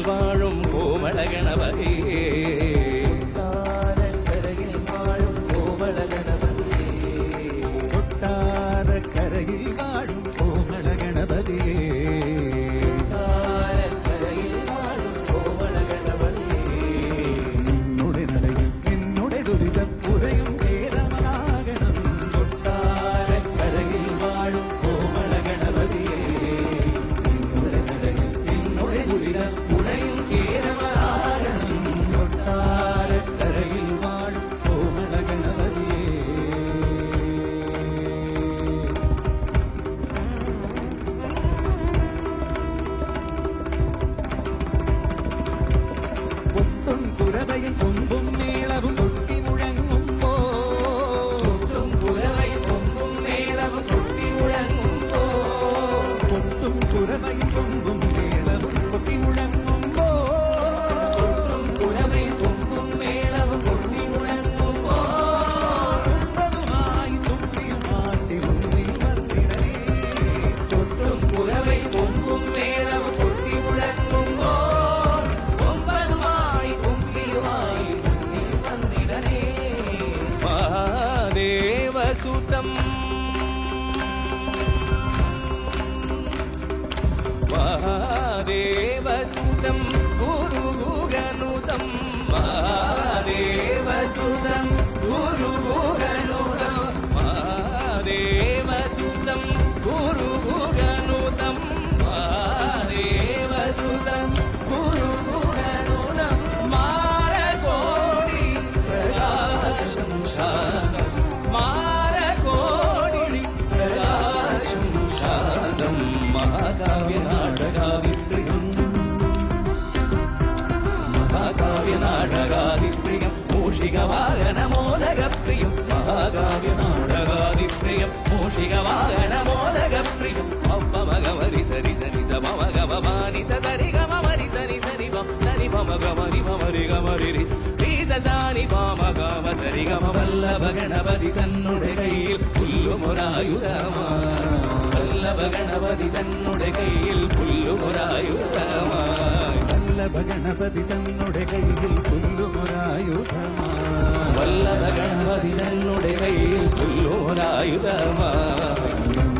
വാഴും കോമള ഗണപതിയേ കൊട്ടാരക്കരയിൽ വാഴും കോമള ഗണപതിയേ കൊട്ടാരക്കരയിൽ വാഴും കോമള ഗണപതിയേ കൊട്ടാരക്കരയിൽ വാഴും കോമള ഗണപതിയേ നിന്നുടെ നടയിൽ നിന്നുടെ ദുരിതം പുരയും കേരളമാകണം കൊട്ടാരക്കരയിൽ വാഴും കോമള ഗണപതിയേ നിന്നുടെ നടയിൽ നിന്നുടെ ദുരിതം പുഴയും കേരളമാകണം കൊട്ടാരക്കരയിൽ വാഴും കോമള ഗണപതിയേ കൊട്ടും കുരവയും കൊമ്പും മേളവും കൊട്ടി മുഴങ്ങുമ്പോ കൊട്ടും കുരവയും കൊമ്പും മേളവും കൊട്ടി മുഴങ്ങുമ്പോ കൊട്ടും കുരവയും കൊമ്പും മേളവും കൊട്ടി മുഴങ്ങുമ്പോ കൊട്ടും കുരവയും കൊമ്പും മേളവും കൊട്ടി മുഴങ്ങുമ്പോ കൊമ്പതുമായി തുമ്പിയുമാട്ടി മുന്നിൽ വന്നിടലേ കൊട്ടും കുരവയും കൊമ്പും മേളവും കൊട്ടി മുഴങ്ങുമ്പോ കൊമ്പതുമായി കുമ്പിയുമായി മുന്നിൽ വന്നിടനേ മഹാദേവസുതം മഹാദേവസുതം ഗുരുഗുഗനുതം മഹാദേവസുതം ഗുരുഗുഗനുതം മഹാദേവസുതം ഗുരുഗുഗനുതം മഹാദേവസുതം ഗുരുഗുഗനുതം മാരകോടി പ്രകാശം ശാന്തം മാരകോടി പ്രകാശം ശാന്തം മഹാകാവ്യനാടകാവിപ്രിയം മഹാകാവ്യനാടകാവിപ്രിയം മൂഷികവാഹനമോദകപ്രിയം മഹാകാവ്യനാടകാവിപ്രിയം മൂഷികവാഹനമോദകപ്രിയം മമഗമരി സരി സരി സമമഗമമാനി സരി ഗമരി സരി സരി സരി മമഗമരി മമരി ഗമരി സദാനി പാമഗമ സരി ഗമ വല്ലഭ ഗണപതി തന്നുടെ കയ്യിൽ പുല്ലുമൊരായുധമായി വല്ലഭ ഗണപതി തന്നുടെ കയ്യിൽ പുല്ലുമൊരായുധമായി വല്ലഭ ഗണപതി തന്നുടെ കയ്യിൽ പുല്ലുമൊരായുധമായി വല്ലഭ ഗണപതി തന്നുടെ കയ്യിൽ പുല്ലുമൊരായുധമായി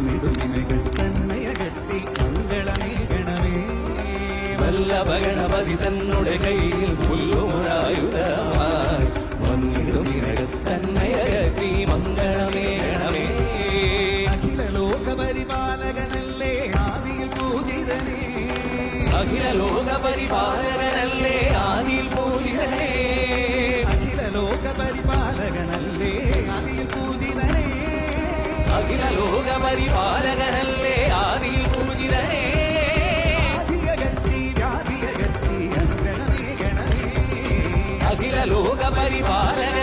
നിടുമിനകൾ തന്നയകറ്റി മംഗളമേകണമേ വല്ലഭ ഗണപതി തന്നുടെ കയ്യിൽ പുല്ലുമൊരായുധമായി വന്നിടുമിനകത്തന്നയകത്തി മംഗളമേണമേ അഖില ലോക പരിപാലകനല്ലേ ആദിയിൽ പൂജിതനേ അഖില ലോക പരിപാലകനല്ലേ ആദിയിൽ പൂജിതനേ അഖില ലോക പരിപാലകനല്ലേ ആദിയിൽ പൂജിതനേ അഖില ലോക പരിപാലകനല്ലേ ആദിയിൽ പൂജിതനേ ആദിയകറ്റി വ്യാധിയകറ്റി അനുഗണമേ ഗണമേ അഖില ലോക പരിപാലക